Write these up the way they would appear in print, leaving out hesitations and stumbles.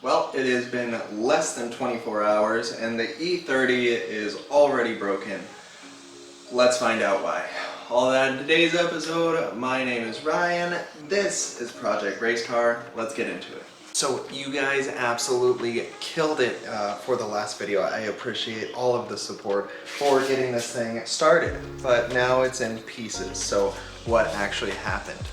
Well, it has been less than 24 hours and the E30 is already broken. Let's find out why. All that in today's episode. My name is Ryan. This is Project Race Car. Let's get into it. So you guys absolutely killed it for the last video. I appreciate all of the support for getting this thing started, but now it's in pieces. So what actually happened?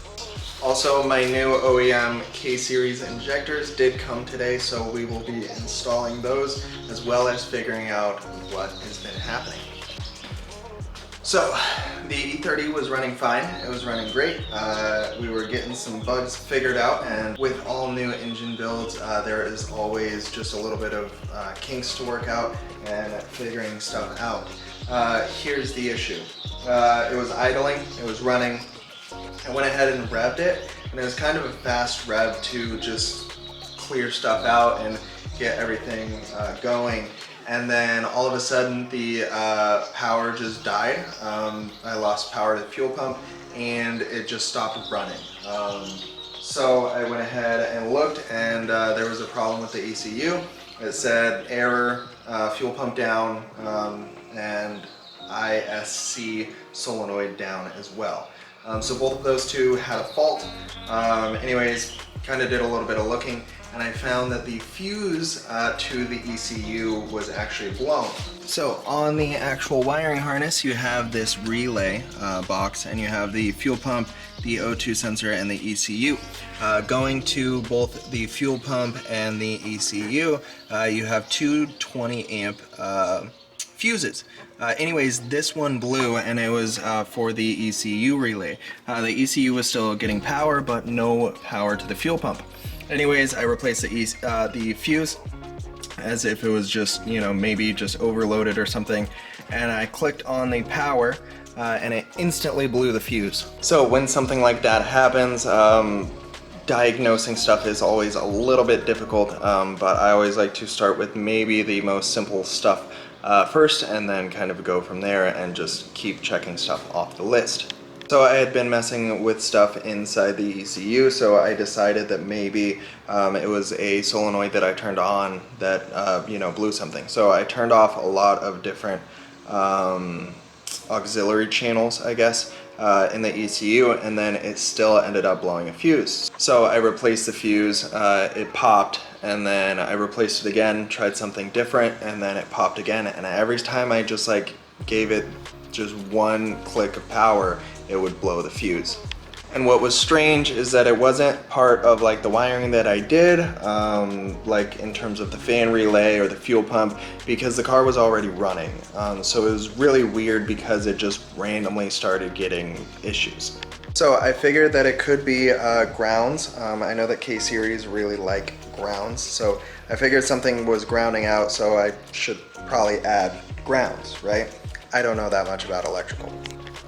Also, my new OEM K-Series injectors did come today, so we will be installing those as well as figuring out what has been happening. So, the E30 was running fine. It was running great. We were getting some bugs figured out, and with all new engine builds, there is always just a little bit of kinks to work out and figuring stuff out. Here's the issue. It was idling, it was running. I went ahead and revved it, and it was kind of a fast rev to just clear stuff out and get everything going. And then all of a sudden the power just died. I lost power to the fuel pump and it just stopped running. So I went ahead and looked, and there was a problem with the ECU. It said error, fuel pump down, and ISC solenoid down as well. So both of those two had a fault. Anyways, kind of did a little bit of looking, and I found that the fuse to the ECU was actually blown. So on the actual wiring harness, you have this relay box, and you have the fuel pump, the O2 sensor, and the ECU. Going to both the fuel pump and the ECU, you have two 20 amp fuses. Anyways, this one blew, and it was for the ECU relay. The ECU was still getting power, but no power to the fuel pump. Anyways, I replaced the fuse as if it was just, maybe just overloaded or something, and I clicked on the power and it instantly blew the fuse. So when something like that happens, diagnosing stuff is always a little bit difficult, but I always like to start with maybe the most simple stuff first, and then kind of go from there and just keep checking stuff off the list. So I had been messing with stuff inside the ECU, so I decided that maybe it was a solenoid that I turned on that blew something. So I turned off a lot of different auxiliary channels, I guess, in the ECU, and then it still ended up blowing a fuse. So I replaced the fuse, it popped, and then I replaced it again, tried something different, and then it popped again, and every time I just gave it just one click of power, it would blow the fuse. And what was strange is that it wasn't part of the wiring that I did, in terms of the fan relay or the fuel pump, because the car was already running. So it was really weird because it just randomly started getting issues. So I figured that it could be grounds. I know that K-Series really like grounds, so I figured something was grounding out, so I should probably add grounds, right? I don't know that much about electrical.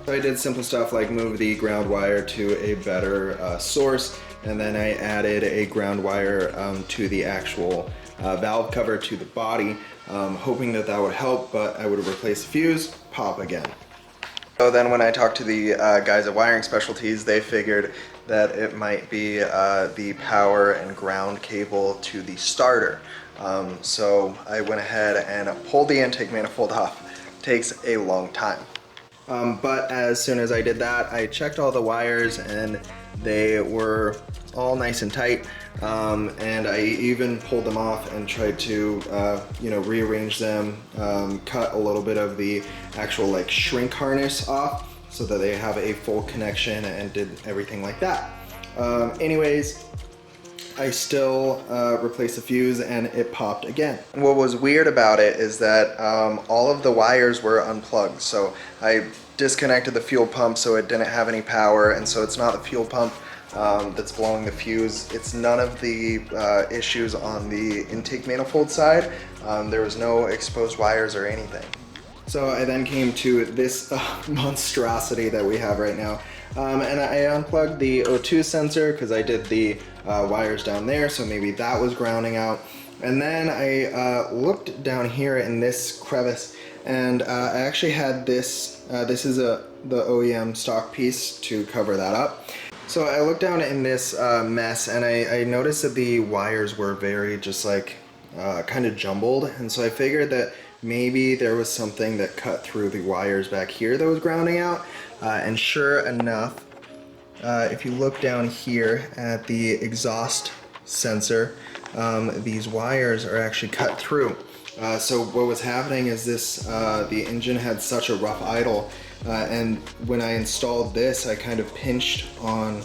So I did simple stuff like move the ground wire to a better source, and then I added a ground wire to the actual valve cover to the body, hoping that that would help, but I would replace the fuse, pop again. So then when I talked to the guys at Wiring Specialties, they figured that it might be the power and ground cable to the starter. So I went ahead and pulled the intake manifold off. Takes a long time. But as soon as I did that, I checked all the wires and they were all nice and tight, and I even pulled them off and tried to rearrange them, cut a little bit of the actual shrink harness off so that they have a full connection, and did everything like that. Anyways, I still replaced the fuse and it popped again. And what was weird about it is that all of the wires were unplugged. So I disconnected the fuel pump so it didn't have any power, and so it's not the fuel pump that's blowing the fuse. It's none of the issues on the intake manifold side. There was no exposed wires or anything. So I then came to this monstrosity that we have right now. And I unplugged the O2 sensor because I did the wires down there, so maybe that was grounding out. And then I looked down here in this crevice, and I actually had this, this is the OEM stock piece to cover that up. So I looked down in this mess and I noticed that the wires were very just like kind of jumbled, and so I figured that maybe there was something that cut through the wires back here that was grounding out, and sure enough, if you look down here at the exhaust sensor, these wires are actually cut through. So what was happening is this, the engine had such a rough idle, and when I installed this, I kind of pinched on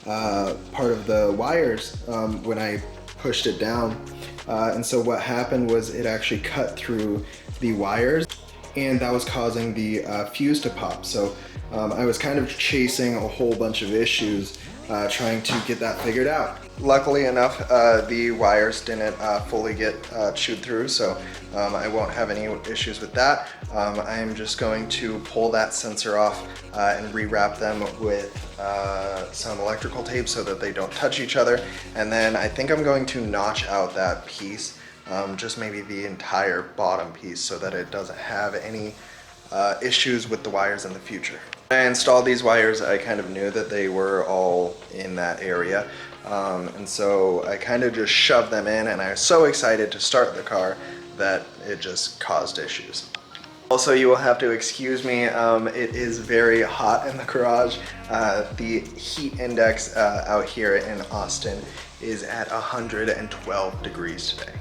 part of the wires when I pushed it down. And so what happened was it actually cut through the wires, and that was causing the fuse to pop. So I was kind of chasing a whole bunch of issues trying to get that figured out. Luckily enough, the wires didn't fully get chewed through, so I won't have any issues with that. I'm just going to pull that sensor off and rewrap them with some electrical tape so that they don't touch each other. And then I think I'm going to notch out that piece, just maybe the entire bottom piece, so that it doesn't have any issues with the wires in the future. When I installed these wires, I kind of knew that they were all in that area, and so I kind of just shoved them in, and I was so excited to start the car that it just caused issues. Also, you will have to excuse me, it is very hot in the garage. The heat index out here in Austin is at 112 degrees today.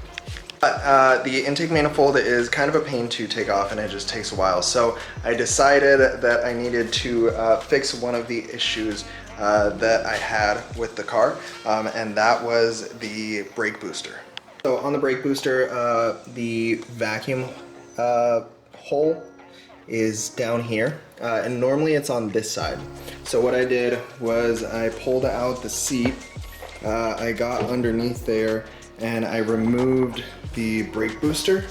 But the intake manifold is kind of a pain to take off, and it just takes a while. So I decided that I needed to fix one of the issues that I had with the car, and that was the brake booster. So on the brake booster, the vacuum hole is down here, and normally it's on this side. So what I did was I pulled out the seat, I got underneath there, and I removed the brake booster,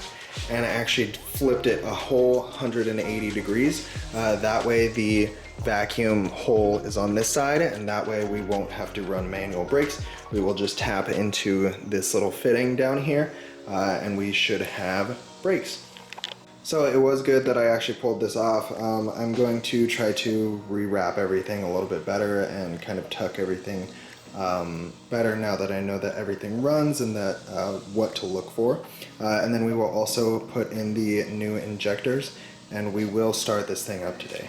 and I actually flipped it a whole 180 degrees. That way the vacuum hole is on this side, and that way we won't have to run manual brakes. We will just tap into this little fitting down here, and we should have brakes. So it was good that I actually pulled this off. I'm going to try to rewrap everything a little bit better and kind of tuck everything better now that I know that everything runs and that what to look for. And then we will also put in the new injectors, and we will start this thing up today.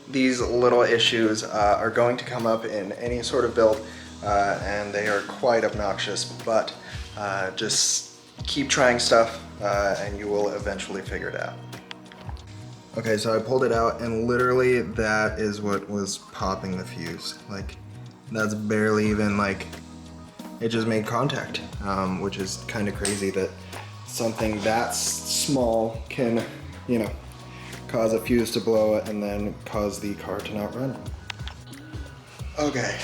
These little issues are going to come up in any sort of build, and they are quite obnoxious, but just keep trying stuff and you will eventually figure it out. Okay, so I pulled it out, and literally that is what was popping the fuse. Like, that's barely even, like, it just made contact, which is kind of crazy that something that small can, you know, cause a fuse to blow and then cause the car to not run. Okay,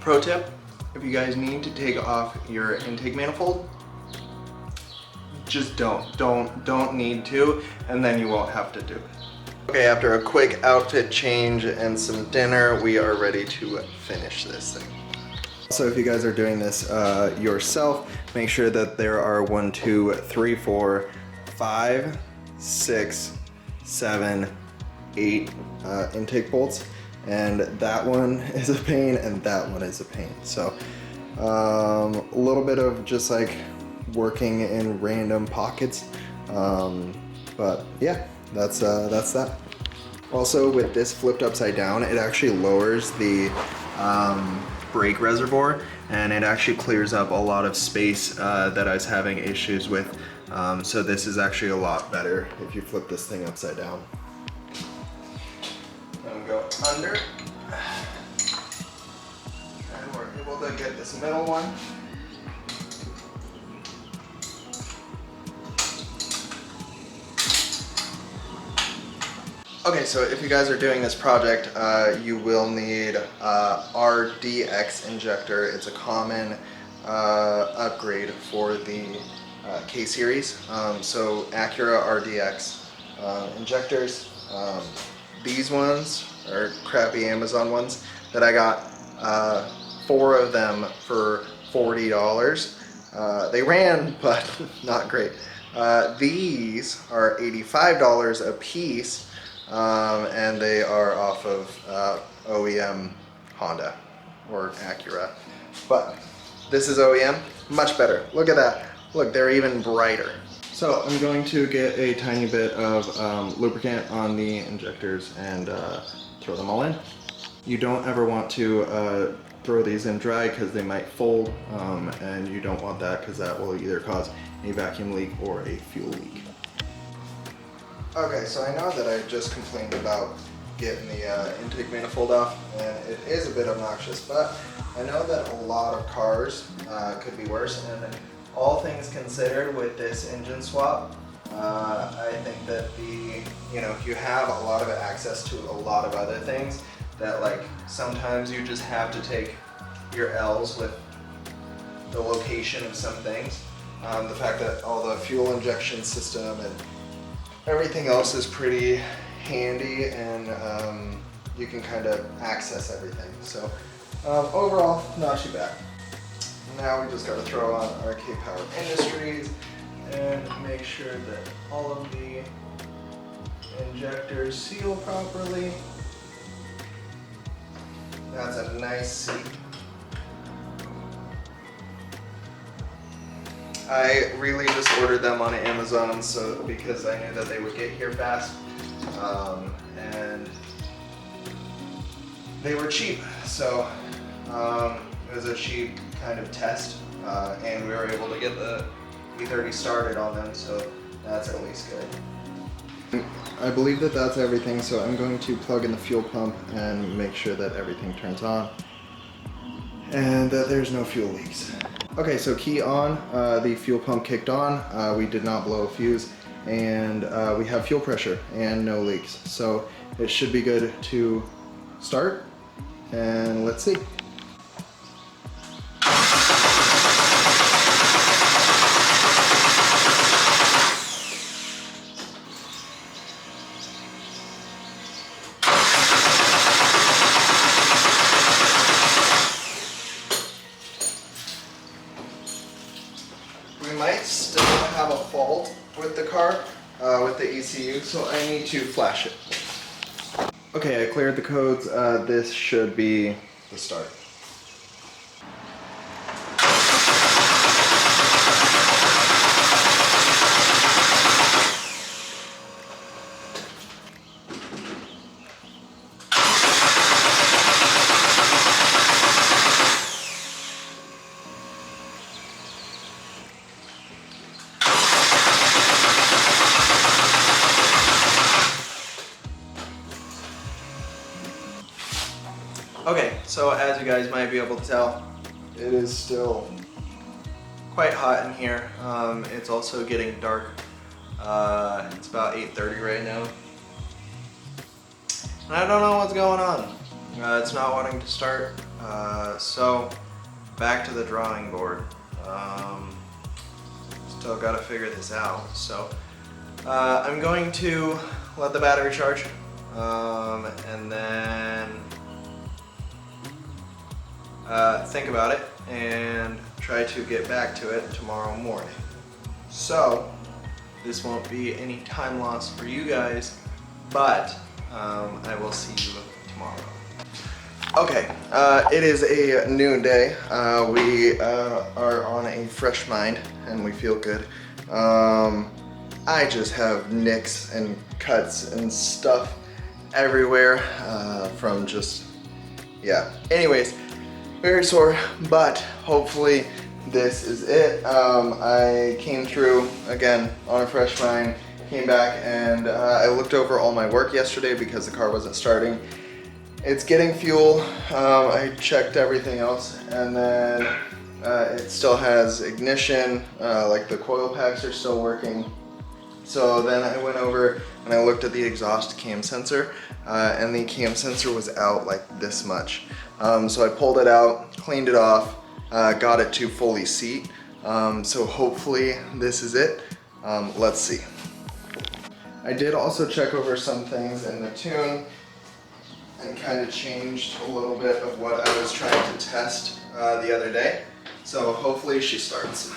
pro tip, if you guys need to take off your intake manifold, just don't need to, and then you won't have to do it. Okay, after a quick outfit change and some dinner, we are ready to finish this thing. So if you guys are doing this yourself, make sure that there are 1, 2, 3, 4, 5, 6, 7, 8 intake bolts, and that one is a pain and that one is a pain. So a little bit of just like working in random pockets, but yeah, that's that. Also, with this flipped upside down, it actually lowers the brake reservoir, and it actually clears up a lot of space that I was having issues with. So this is actually a lot better if you flip this thing upside down. And go under, and we're able to get this middle one. Okay, so if you guys are doing this project, you will need RDX injector. It's a common upgrade for the K-Series. So Acura RDX injectors. These ones are crappy Amazon ones that I got 4 of them for $40. They ran, but not great. These are $85 a piece. And they are off of OEM Honda or Acura. But this is OEM, much better. Look at that. Look, they're even brighter. So I'm going to get a tiny bit of lubricant on the injectors and throw them all in. You don't ever want to throw these in dry because they might fold, and you don't want that because that will either cause a vacuum leak or a fuel leak. Okay, so I know that I just complained about getting the intake manifold off, and it is a bit obnoxious, but I know that a lot of cars could be worse, and all things considered with this engine swap, I think that you have a lot of access to a lot of other things that, like, sometimes you just have to take your L's with the location of some things. The fact that all the fuel injection system and everything else is pretty handy, and you can kind of access everything. So overall, not too bad. Now we just got to throw on our K-Power Industries and make sure that all of the injectors seal properly. That's a nice seat. I really just ordered them on Amazon because I knew that they would get here fast, and they were cheap, so it was a cheap kind of test, and we were able to get the E30 started on them, so that's at least good. I believe that that's everything, so I'm going to plug in the fuel pump and make sure that everything turns on and that there's no fuel leaks. Okay, so key on, the fuel pump kicked on, we did not blow a fuse, and we have fuel pressure and no leaks. So it should be good to start, and let's see. We might still have a fault with the car, with the ECU, so I need to flash it. Okay, I cleared the codes. This should be the start. Okay, so as you guys might be able to tell, it is still quite hot in here. It's also getting dark. It's about 8:30 right now. And I don't know what's going on. It's not wanting to start. So back to the drawing board. Still gotta figure this out. So I'm going to let the battery charge, and then think about it and try to get back to it tomorrow morning. So this won't be any time loss for you guys, but I will see you tomorrow. Okay, it is a new day. We are on a fresh mind and we feel good. I just have nicks and cuts and stuff everywhere from just, yeah. Anyways, very sore, but hopefully this is it. I came through again on a fresh mind, came back, and I looked over all my work yesterday because the car wasn't starting. It's getting fuel. I checked everything else, and then it still has ignition, like the coil packs are still working. So then I went over and I looked at the exhaust cam sensor, and the cam sensor was out like this much. So I pulled it out, cleaned it off, got it to fully seat. So hopefully this is it. Let's see. I did also check over some things in the tune and kind of changed a little bit of what I was trying to test the other day. So hopefully she starts.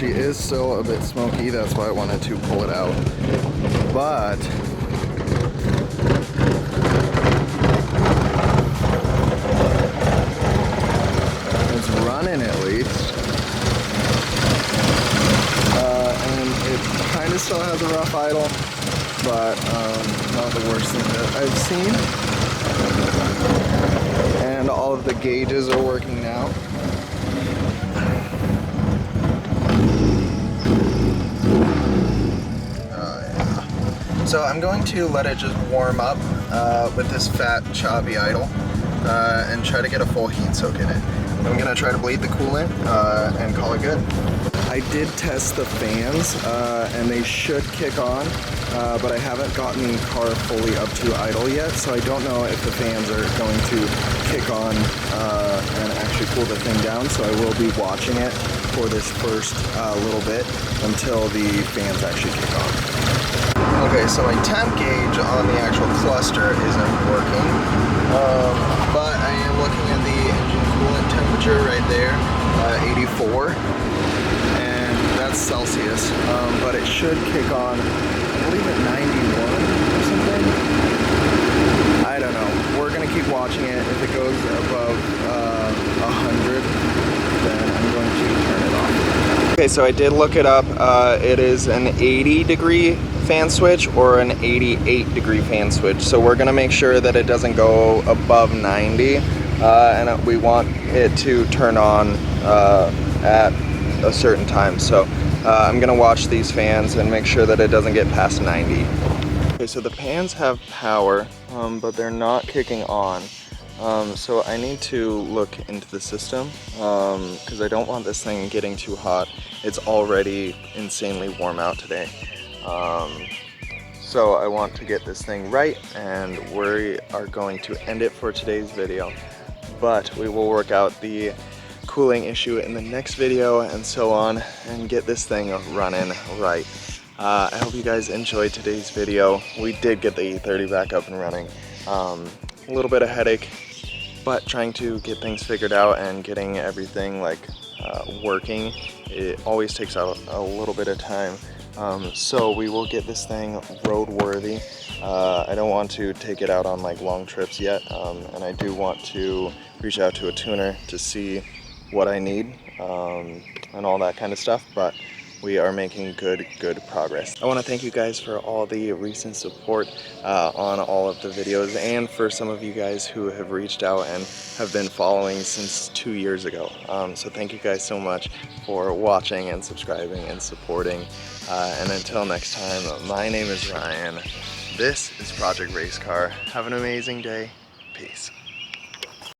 actually is still a bit smoky, that's why I wanted to pull it out. But it's running at least. And it kind of still has a rough idle, but not the worst thing that I've seen. And all of the gauges are working now. So I'm going to let it just warm up with this fat, choppy idle and try to get a full heat soak in it. I'm gonna try to bleed the coolant and call it good. I did test the fans and they should kick on, but I haven't gotten the car fully up to idle yet, so I don't know if the fans are going to kick on and actually cool the thing down, so I will be watching it for this first little bit until the fans actually kick on. Okay, so my temp gauge on the actual cluster isn't working, but I am looking at the engine coolant temperature right there, 84, and that's Celsius, but it should kick on, I believe at 91 or something. I don't know, we're going to keep watching it. If it goes above 100, then I'm going to turn it off. Okay, so I did look it up. It is an 80-degree fan switch or an 88-degree fan switch. So we're gonna make sure that it doesn't go above 90, and we want it to turn on at a certain time. So I'm gonna watch these fans and make sure that it doesn't get past 90. Okay, so the fans have power, but they're not kicking on. So I need to look into the system because I don't want this thing getting too hot. It's already insanely warm out today. So I want to get this thing right, and we are going to end it for today's video. But we will work out the cooling issue in the next video and so on, and get this thing running right. I hope you guys enjoyed today's video. We did get the E30 back up and running. A little bit of headache, but trying to get things figured out and getting everything like working, it always takes a little bit of time. So we will get this thing roadworthy. I don't want to take it out on like long trips yet, and I do want to reach out to a tuner to see what I need and all that kind of stuff, but we are making good progress. I want to thank you guys for all the recent support on all of the videos, and for some of you guys who have reached out and have been following since 2 years ago. So thank you guys so much for watching and subscribing and supporting. And until next time, my name is Ryan. This is Project Race Car. Have an amazing day. Peace.